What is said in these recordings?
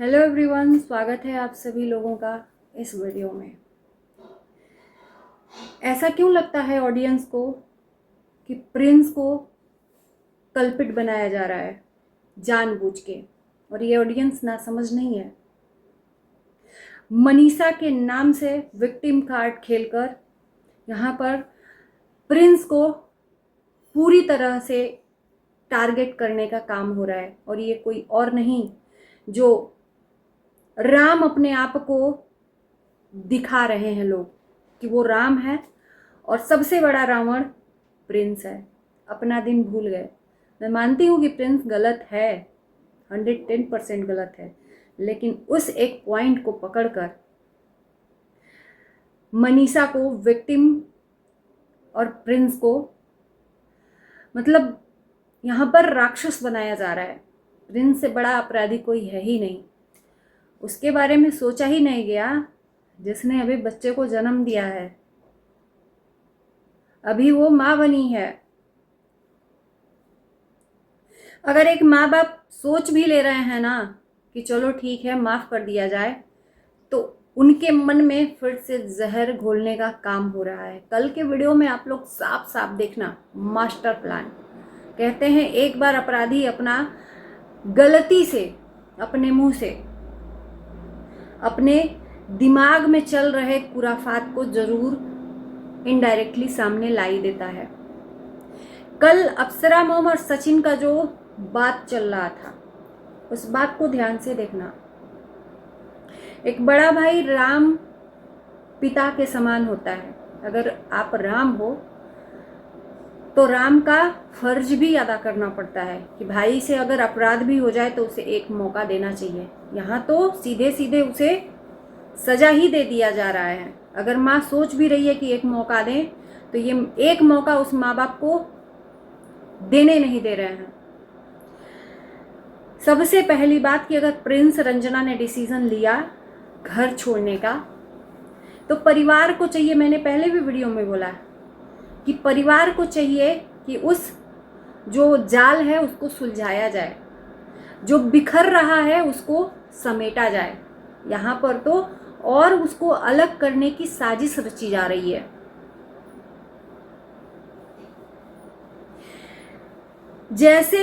Hello everyone, स्वागत है आप सभी लोगों का इस वीडियो में। ऐसा क्यों लगता है ऑडियंस को कि प्रिंस को कल्पित बनाया जा रहा है जानबूझ के, और ये ऑडियंस ना समझ नहीं है। मनीषा के नाम से विक्टिम कार्ड खेलकर यहाँ पर प्रिंस को पूरी तरह से टारगेट करने का काम हो रहा है, और ये कोई और नहीं जो राम अपने आप को दिखा रहे हैं लोग कि वो राम है और सबसे बड़ा रावण प्रिंस है। अपना दिन भूल गए। मैं मानती हूँ कि प्रिंस गलत है, 110% गलत है, लेकिन उस एक पॉइंट को पकड़कर मनीषा को विक्टिम और प्रिंस को मतलब यहाँ पर राक्षस बनाया जा रहा है। प्रिंस से बड़ा अपराधी कोई है ही नहीं। उसके बारे में सोचा ही नहीं गया जिसने अभी बच्चे को जन्म दिया है। अभी वो माँ बनी है। अगर एक माँ बाप सोच भी ले रहे हैं ना कि चलो ठीक है माफ़ कर दिया जाए, तो उनके मन में फिर से जहर घोलने का काम हो रहा है। कल के वीडियो में आप लोग साफ साफ देखना, मास्टर प्लान। कहते हैं एक बार अपराधी अपना गलती से अपने मुंह से अपने दिमाग में चल रहे खुराफात को जरूर इनडायरेक्टली सामने ला ही देता है। कल अप्सरा मोम और सचिन का जो बात चल रहा था, उस बात को ध्यान से देखना। एक बड़ा भाई राम पिता के समान होता है। अगर आप राम हो तो राम का फर्ज भी अदा करना पड़ता है कि भाई से अगर अपराध भी हो जाए तो उसे एक मौका देना चाहिए। यहाँ तो सीधे सीधे उसे सजा ही दे दिया जा रहा है। अगर माँ सोच भी रही है कि एक मौका दें, तो ये एक मौका उस माँ बाप को देने नहीं दे रहे हैं। सबसे पहली बात कि अगर प्रिंस रंजना ने डिसीजन लिया घर छोड़ने का, तो परिवार को चाहिए, मैंने पहले भी वीडियो में बोला कि परिवार को चाहिए कि उस जो जाल है उसको सुलझाया जाए, जो बिखर रहा है उसको समेटा जाए। यहाँ पर तो और उसको अलग करने की साजिश रची जा रही है। जैसे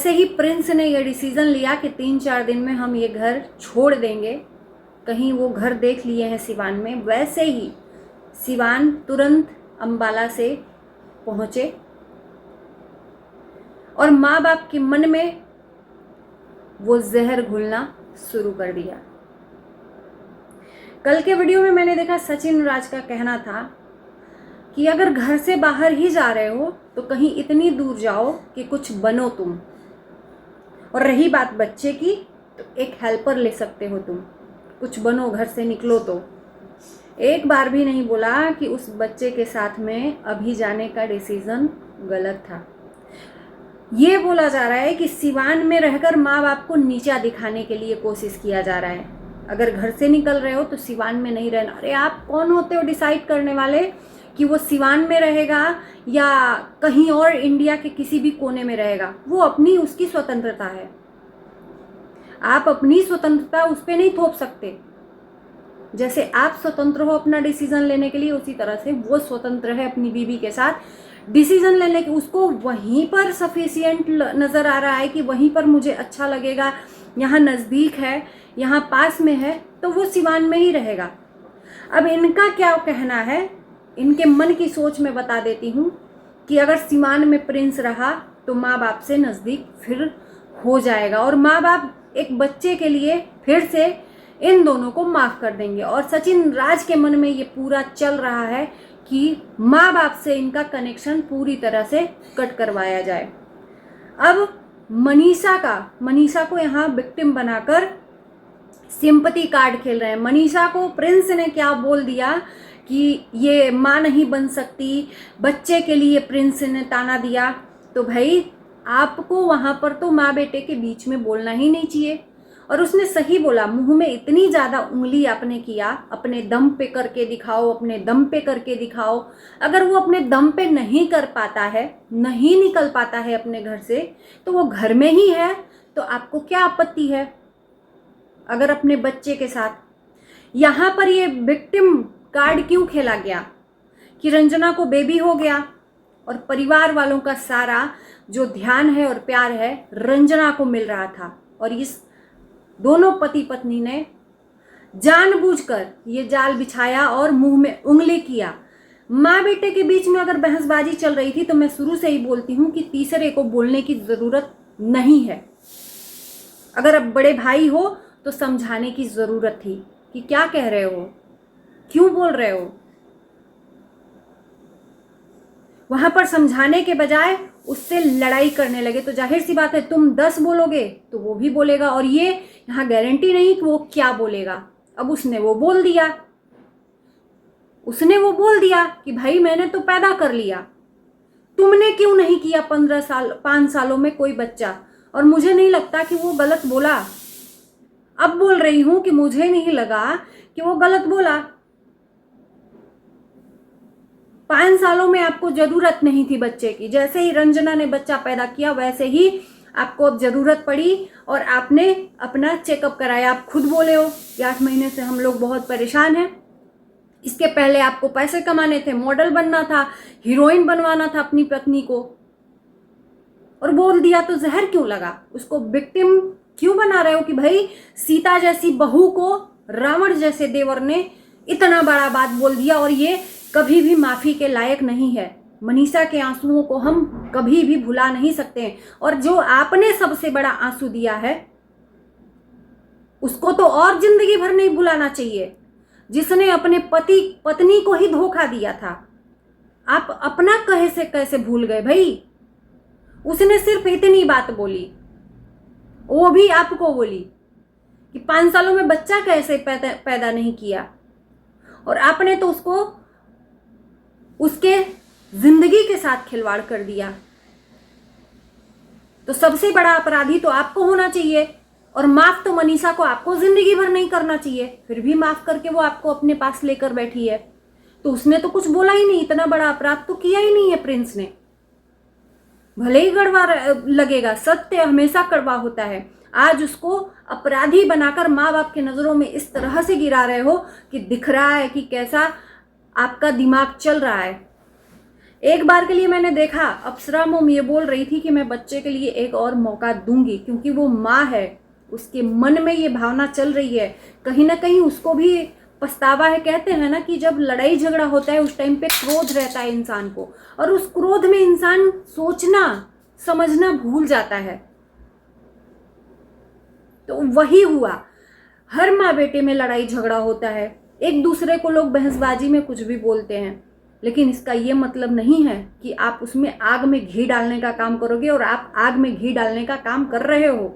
ही प्रिंस ने यह डिसीजन लिया कि 3-4 दिन में हम ये घर छोड़ देंगे, कहीं वो घर देख लिए हैं सिवान में, वैसे ही सिवान तुरंत अंबाला से पहुंचे और माँ बाप के मन में वो जहर घुलना शुरू कर दिया। कल के वीडियो में मैंने देखा सचिन राज का कहना था कि अगर घर से बाहर ही जा रहे हो तो कहीं इतनी दूर जाओ कि कुछ बनो तुम, और रही बात बच्चे की, तो एक हेल्पर ले सकते हो तुम, कुछ बनो, घर से निकलो। तो एक बार भी नहीं बोला कि उस बच्चे के साथ में अभी जाने का डिसीजन गलत था। ये बोला जा रहा है कि सिवान में रहकर माँ बाप को नीचा दिखाने के लिए कोशिश किया जा रहा है। अगर घर से निकल रहे हो तो सिवान में नहीं रहना। अरे आप कौन होते हो डिसाइड करने वाले कि वो सिवान में रहेगा या कहीं और इंडिया के किसी भी कोने में रहेगा? वो अपनी उसकी स्वतंत्रता है। आप अपनी स्वतंत्रता उस पर नहीं थोप सकते। जैसे आप स्वतंत्र हो अपना डिसीजन लेने के लिए, उसी तरह से वो स्वतंत्र है अपनी बीवी के साथ डिसीजन लेने के। उसको वहीं पर सफिशिएंट नज़र आ रहा है कि वहीं पर मुझे अच्छा लगेगा, यहाँ नज़दीक है, यहाँ पास में है, तो वो सिवान में ही रहेगा। अब इनका क्या कहना है, इनके मन की सोच में बता देती हूँ कि अगर सिवान में प्रिंस रहा तो माँ बाप से नज़दीक फिर हो जाएगा, और माँ बाप एक बच्चे के लिए फिर से इन दोनों को माफ़ कर देंगे। और सचिन राज के मन में ये पूरा चल रहा है कि माँ बाप से इनका कनेक्शन पूरी तरह से कट करवाया जाए। अब मनीषा को यहाँ विक्टिम बनाकर सिंपैथी कार्ड खेल रहे हैं। मनीषा को प्रिंस ने क्या बोल दिया कि ये माँ नहीं बन सकती, बच्चे के लिए प्रिंस ने ताना दिया। तो भाई आपको वहाँ पर तो माँ बेटे के बीच में बोलना ही नहीं चाहिए। और उसने सही बोला, मुंह में इतनी ज़्यादा उंगली आपने किया, अपने दम पे करके दिखाओ, अपने दम पे करके दिखाओ। अगर वो अपने दम पे नहीं कर पाता है, नहीं निकल पाता है अपने घर से, तो वो घर में ही है, तो आपको क्या आपत्ति है अगर अपने बच्चे के साथ? यहाँ पर ये विक्टिम कार्ड क्यों खेला गया कि रंजना को बेबी हो गया और परिवार वालों का सारा जो ध्यान है और प्यार है रंजना को मिल रहा था, और इस दोनों पति पत्नी ने जानबूझकर ये जाल बिछाया और मुंह में उंगली किया। माँ बेटे के बीच में अगर बहसबाजी चल रही थी तो मैं शुरू से ही बोलती हूँ कि तीसरे को बोलने की ज़रूरत नहीं है। अगर अब बड़े भाई हो तो समझाने की ज़रूरत थी कि क्या कह रहे हो, क्यों बोल रहे हो। वहां पर समझाने के बजाय उससे लड़ाई करने लगे, तो जाहिर सी बात है तुम 10 बोलोगे तो वो भी बोलेगा, और ये यहाँ गारंटी नहीं कि वो क्या बोलेगा। अब उसने वो बोल दिया कि भाई मैंने तो पैदा कर लिया, तुमने क्यों नहीं किया 5 सालों में कोई बच्चा, और मुझे नहीं लगता कि वो गलत बोला। अब बोल रही हूं कि मुझे नहीं लगा कि वो गलत बोला। 5 सालों में आपको जरूरत नहीं थी बच्चे की, जैसे ही रंजना ने बच्चा पैदा किया वैसे ही आपको अब जरूरत पड़ी और आपने अपना चेकअप कराया। आप खुद बोले हो कि 8 महीने से हम लोग बहुत परेशान हैं। इसके पहले आपको पैसे कमाने थे, मॉडल बनना था, हीरोइन बनवाना था अपनी पत्नी को, और बोल दिया तो जहर क्यों लगा? उसको विक्टिम क्यों बना रहे हो कि भाई सीता जैसी बहू को रावण जैसे देवर ने इतना बड़ा बात बोल दिया और ये कभी भी माफी के लायक नहीं है। मनीषा के आंसुओं को हम कभी भी भुला नहीं सकते, और जो आपने सबसे बड़ा आंसू दिया है उसको तो और जिंदगी भर नहीं भुलाना चाहिए। जिसने अपने पति पत्नी को ही धोखा दिया था, आप अपना कहे से कैसे भूल गए भाई? उसने सिर्फ इतनी बात बोली, वो भी आपको बोली कि 5 सालों में बच्चा कैसे पैदा नहीं किया, और आपने तो उसको उसके जिंदगी के साथ खिलवाड़ कर दिया। तो सबसे बड़ा अपराधी तो आपको होना चाहिए, और माफ तो मनीषा को आपको जिंदगी भर नहीं करना चाहिए। फिर भी माफ करके वो आपको अपने पास लेकर बैठी है, तो उसने तो कुछ बोला ही नहीं, इतना बड़ा अपराध तो किया ही नहीं है प्रिंस ने। भले ही कड़वा लगेगा, सत्य हमेशा कड़वा होता है। आज उसको अपराधी बनाकर माँ बाप की नजरों में इस तरह से गिरा रहे हो कि दिख रहा है कि कैसा आपका दिमाग चल रहा है। एक बार के लिए मैंने देखा अप्सरा मोम ये बोल रही थी कि मैं बच्चे के लिए एक और मौका दूंगी, क्योंकि वो माँ है, उसके मन में ये भावना चल रही है, कहीं ना कहीं उसको भी पछतावा है। कहते हैं ना कि जब लड़ाई झगड़ा होता है उस टाइम पे क्रोध रहता है इंसान को, और उस क्रोध में इंसान सोचना समझना भूल जाता है। तो वही हुआ, हर माँ बेटे में लड़ाई झगड़ा होता है, एक दूसरे को लोग बहसबाजी में कुछ भी बोलते हैं, लेकिन इसका ये मतलब नहीं है कि आप उसमें आग में घी डालने का काम करोगे, और आप आग में घी डालने का काम कर रहे हो।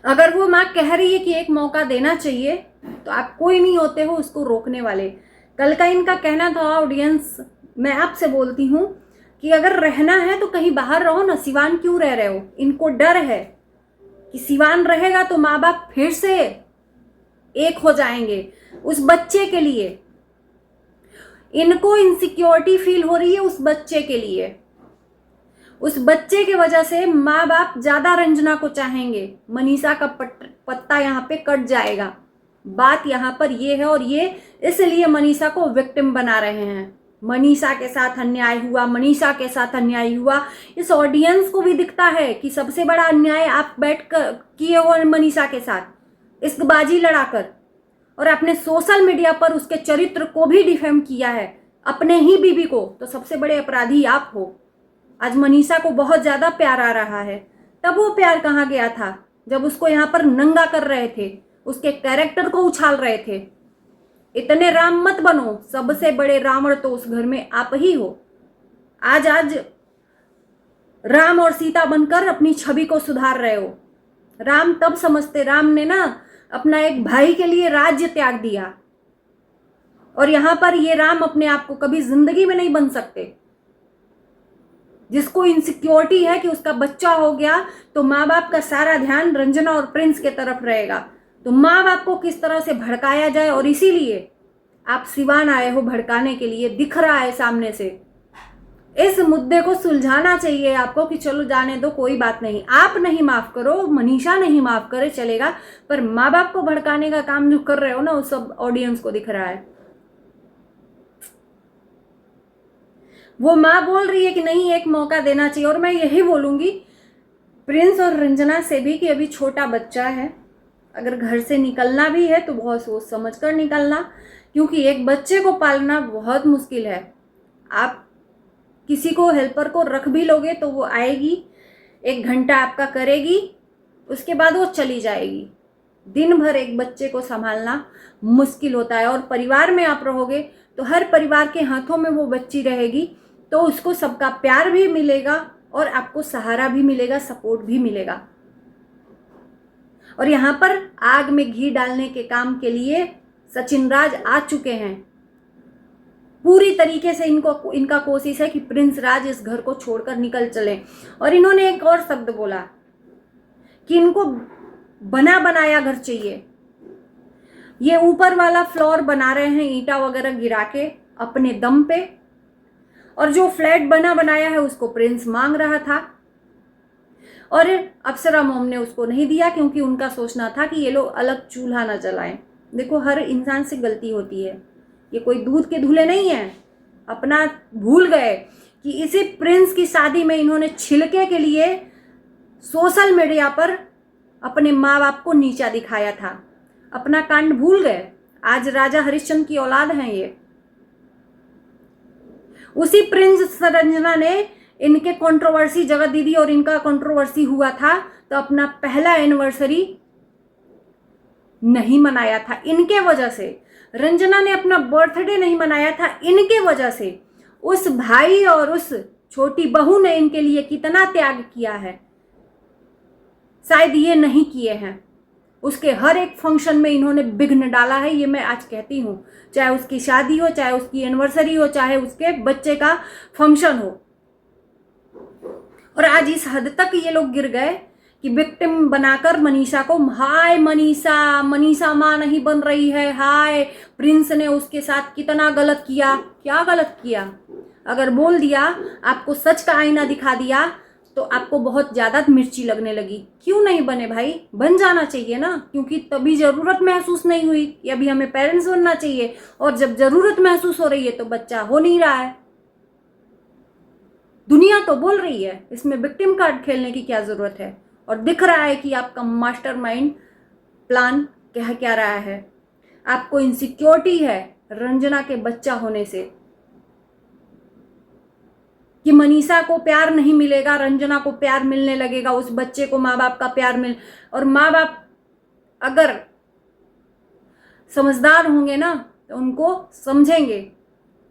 अगर वो माँ कह रही है कि एक मौका देना चाहिए, तो आप कोई नहीं होते हो उसको रोकने वाले। कल का इनका कहना था, ऑडियंस मैं आपसे बोलती हूँ कि अगर रहना है तो कहीं बाहर रहो ना, सिवान क्यों रह रहे हो? इनको डर है कि सिवान रहेगा तो माँ बाप फिर से एक हो जाएंगे उस बच्चे के लिए। इनको इनसिक्योरिटी फील हो रही है उस बच्चे के लिए। उस बच्चे की वजह से माँ बाप ज्यादा रंजना को चाहेंगे, मनीषा का पत्ता यहाँ पे कट जाएगा। बात यहाँ पर ये है, और ये इसलिए मनीषा को विक्टिम बना रहे हैं। मनीषा के साथ अन्याय हुआ, मनीषा के साथ अन्याय हुआ। इस ऑडियंस को भी दिखता है कि सबसे बड़ा अन्याय आप बैठ कर किए हो मनीषा के साथ इश्कबाजी लड़ाकर, और आपने सोशल मीडिया पर उसके चरित्र को भी डिफेम किया है, अपने ही बीबी को। तो सबसे बड़े अपराधी आप हो। आज मनीषा को बहुत ज्यादा प्यार आ रहा है, तब वो प्यार कहाँ गया था जब उसको यहाँ पर नंगा कर रहे थे, उसके कैरेक्टर को उछाल रहे थे। इतने राम मत बनो, सबसे बड़े रावण तो उस घर में आप ही हो। आज राम और सीता बनकर अपनी छवि को सुधार रहे हो। राम तब समझते, राम ने ना अपना एक भाई के लिए राज्य त्याग दिया, और यहां पर ये राम अपने आप को कभी जिंदगी में नहीं बन सकते। जिसको इनसिक्योरिटी है कि उसका बच्चा हो गया तो माँ बाप का सारा ध्यान रंजना और प्रिंस के तरफ रहेगा, तो माँ बाप को किस तरह से भड़काया जाए, और इसीलिए आप सिवान आए हो भड़काने के लिए, दिख रहा है सामने से। इस मुद्दे को सुलझाना चाहिए आपको कि चलो जाने दो, कोई बात नहीं, आप नहीं माफ करो, मनीषा नहीं माफ करे चलेगा, पर माँ बाप को भड़काने का काम जो कर रहे हो ना, वो सब ऑडियंस को दिख रहा है। वो माँ बोल रही है कि नहीं, एक मौका देना चाहिए, और मैं यही बोलूंगी प्रिंस और रंजना से भी कि अभी छोटा बच्चा है, अगर घर से निकलना भी है तो बहुत सोच समझ कर निकलना, क्योंकि एक बच्चे को पालना बहुत मुश्किल है। आप किसी को हेल्पर को रख भी लोगे तो वो आएगी, 1 घंटा आपका करेगी, उसके बाद वो चली जाएगी। दिन भर एक बच्चे को संभालना मुश्किल होता है, और परिवार में आप रहोगे तो हर परिवार के हाथों में वो बच्ची रहेगी, तो उसको सबका प्यार भी मिलेगा और आपको सहारा भी मिलेगा, सपोर्ट भी मिलेगा। और यहाँ पर आग में घी डालने के काम के लिए सचिन राज आ चुके हैं। पूरी तरीके से इनका कोशिश है कि प्रिंस राज इस घर को छोड़कर निकल चले। और इन्होंने एक और शब्द बोला कि इनको बना बनाया घर चाहिए। ये ऊपर वाला फ्लोर बना रहे हैं ईंटा वगैरह गिरा के अपने दम पे, और जो फ्लैट बना बनाया है उसको प्रिंस मांग रहा था, और अप्सरा मॉम ने उसको नहीं दिया, क्योंकि उनका सोचना था कि ये लोग अलग चूल्हा ना जलाएं। देखो, हर इंसान से गलती होती है, ये कोई दूध के धुले नहीं है। अपना भूल गए कि इसी प्रिंस की शादी में इन्होंने छिलके के लिए सोशल मीडिया पर अपने माँ बाप को नीचा दिखाया था। अपना कांड भूल गए। आज राजा हरिश्चंद्र की औलाद हैं ये। उसी प्रिंस रंजना ने इनके कंट्रोवर्सी जगह दी थी, और इनका कंट्रोवर्सी हुआ था तो अपना पहला एनिवर्सरी नहीं मनाया था इनके वजह से। रंजना ने अपना बर्थडे नहीं मनाया था इनके वजह से। उस भाई और उस छोटी बहू ने इनके लिए कितना त्याग किया है, शायद ये नहीं किए हैं। उसके हर एक फंक्शन में इन्होंने विघ्न डाला है, ये मैं आज कहती हूँ। चाहे उसकी शादी हो, चाहे उसकी एनिवर्सरी हो, चाहे उसके बच्चे का फंक्शन हो। और आज इस हद तक ये लोग गिर गए कि विक्टिम बनाकर मनीषा को, हाय मनीषा, मनीषा माँ नहीं बन रही है, हाय प्रिंस ने उसके साथ कितना गलत किया। क्या गलत किया? अगर बोल दिया, आपको सच का आईना दिखा दिया, तो आपको बहुत ज़्यादा मिर्ची लगने लगी। क्यों नहीं बने भाई? बन जाना चाहिए ना, क्योंकि तभी ज़रूरत महसूस नहीं हुई कि अभी हमें पेरेंट्स बनना चाहिए, और जब ज़रूरत महसूस हो रही है तो बच्चा हो नहीं रहा है। दुनिया तो बोल रही है, इसमें विक्टिम कार्ड खेलने की क्या ज़रूरत है? और दिख रहा है कि आपका मास्टरमाइंड प्लान कह क्या रहा है। आपको इनसिक्योरिटी है रंजना के बच्चा होने से, कि मनीषा को प्यार नहीं मिलेगा, रंजना को प्यार मिलने लगेगा, उस बच्चे को माँ बाप का प्यार मिल। और माँ बाप अगर समझदार होंगे ना तो उनको समझेंगे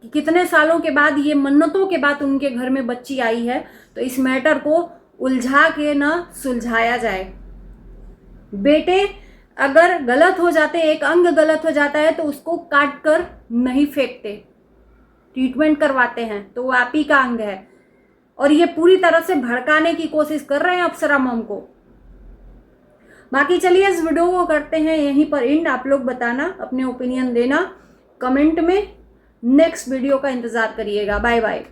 कि कितने सालों के बाद, ये मन्नतों के बाद उनके घर में बच्ची आई है, तो इस मैटर को उलझा के ना सुलझाया जाए। बेटे अगर गलत हो जाते, एक अंग गलत हो जाता है तो उसको काट कर नहीं फेंकते, ट्रीटमेंट करवाते हैं, तो वो आप ही का अंग है। और ये पूरी तरह से भड़काने की कोशिश कर रहे हैं अप्सरा मॉम को। बाकी चलिए इस वीडियो को करते हैं यहीं पर एंड। आप लोग बताना, अपने ओपिनियन देना कमेंट में। नेक्स्ट वीडियो का इंतजार करिएगा। Bye bye.